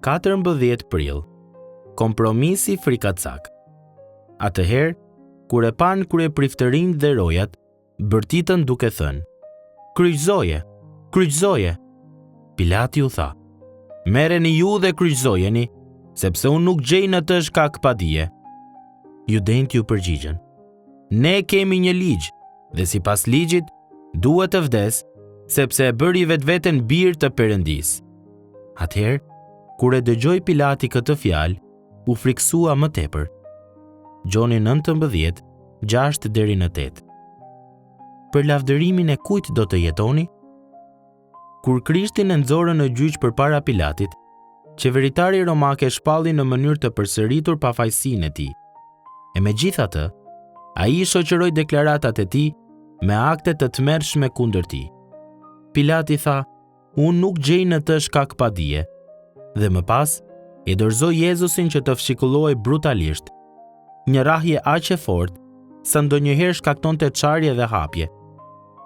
14 prill. Kompromisi frikacak. Atëherë, kur e pan kryepriftërinë dhe rojat, bërtitën duke thënë: "Kryqëzoje, kryqëzoje." Pilati u tha: "Merreni ju dhe kryqëzojeni, sepse unë nuk gjej në të shkak pa dije." Judenët ju përgjigjen: "Ne kemi një ligj, dhe sipas ligjit duhet të vdes, sepse e bëri vetveten bir të Perëndisë." Atëherë, kur e dëgjoi Pilati këtë fjalë, u friksua më tepër. Gjoni 19, 6 deri në 8. Për lavdërimin e kujt do të jetoni? Kur Krishtin e nxorën në gjyq përpara Pilatit, qeveritari romak e shpalli në mënyrë të përsëritur pafajësinë e tij. E megjithatë, ai shoqëroi deklaratat e tij me akte të tmerrshme kundër tij. Pilati tha: "Unë nuk gjej në të shkak pa dije." Dhe më pas, e dorëzoi Jezusin që të fshikulloj brutalisht, një rrahje aq e fortë sa ndonjëherë shkaktonte çarje dhe hapje,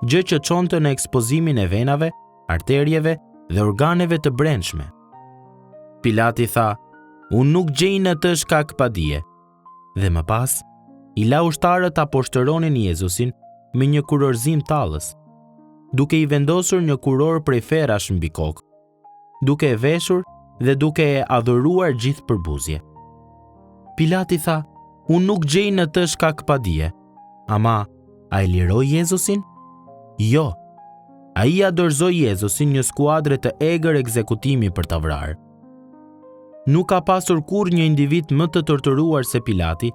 gjë që çonte në ekspozimin e venave, arterieve dhe organeve të brendshme. Pilati tha: "Unë nuk gjej në të shkak pa dije." Dhe më pas, i la ushtarët ta poshtëronin Jezusin me një kurorzim tallës, duke i vendosur një kuror prej ferrash mbi kokë, duke e veshur dhe duke e adhuruar gjithë përbuzje. Pilati tha: "Unë nuk gjej në të shkak pa dije." Ama, a e liroi Jezusin? Jo. Ai ja dorëzoi Jezusin një skuadre të egër ekzekutimi për ta vrarë. Nuk ka pasur kur një individ më të torturuar se Pilati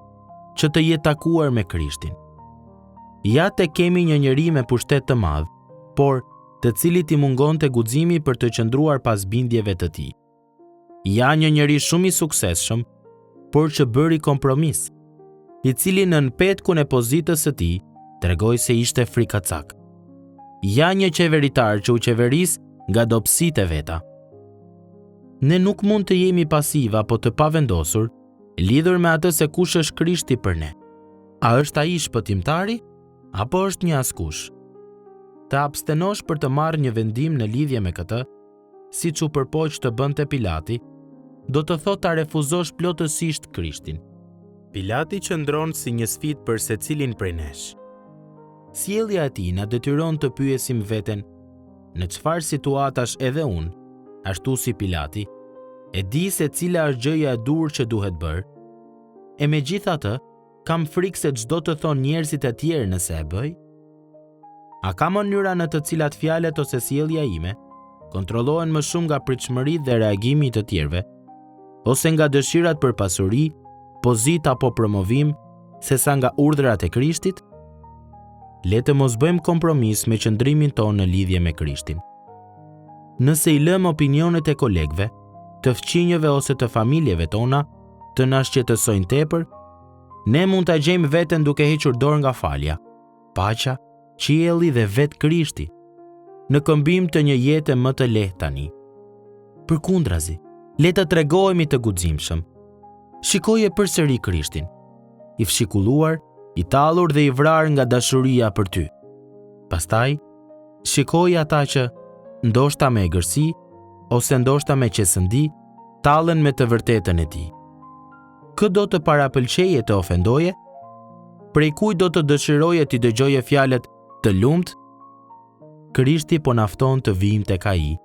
që të jetë takuar me Krishtin. Ja te kemi një njeri me pushtet të madh, por të cilit i mungonte guximi për të qëndruar pas bindjeve të tij. Ja një njeri shumë i suksesshëm, por që bëri kompromis, i cili në petkun e pozitës së tij tregoi se ishte frikacak. Ja një qeveritar që u qeveris nga dobësitë e veta. Ne nuk mund të jemi pasiv apo të pavendosur lidhur me atë se kush është Krishti për ne. A është ai shpëtimtari apo është një askush? Të abstenosh për të marrë një vendim në lidhje me këtë, siç u përpoq të bënte Pilati, do të thotë ta refuzosh plotësisht Krishtin. Pilati qëndron si një sfidë për secilin prej nesh. Sjellja e tij na detyron të pyesim veten: në çfarë situatash edhe unë, ashtu si Pilati, e di se cila është gjëja e dur që duhet bërë, e megjithatë kam frikë se çdo të thonë njerëzit e tjerë nëse e bëj? A ka mënyra në të cilat fjalët ose sjellja ime kontrollohen më shumë nga pritshmëritë dhe reagimi i të tjerëve, ose nga dëshirat për pasuri, pozitë apo promovim, sesa nga urdhrat e Krishtit? Le të mos bëjmë kompromis me qëndrimin tonë në lidhje me Krishtin. Nëse i lëm opinionet e kolegëve, të fqinjëve ose të familjeve tona të na shqetësojnë tepër, ne mund ta gjejmë veten duke hequr dorë nga falja, paqja, qielli dhe vetë Krishti, në këmbim të një jete më të lehtë tani. Përkundrazi, le të tregohemi të guximshëm. Shikoje përsëri Krishtin, i fshikulluar, i tallur dhe i vrarë nga dashuria për ty. Pastaj, shikoje ata që, ndoshta me egërsi, ose ndoshta me qesëndi, tallen me të vërtetën e tij. Kë do të parapëlqeje të ofendoje? Prej kujt do të dëshiroje të dëgjoje fjalët të lumt? Krishti po na fton të vijmë tek ai,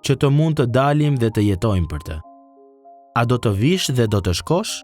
që të mund të dalim dhe të jetojmë për të. A do të vish dhe do të shkosh?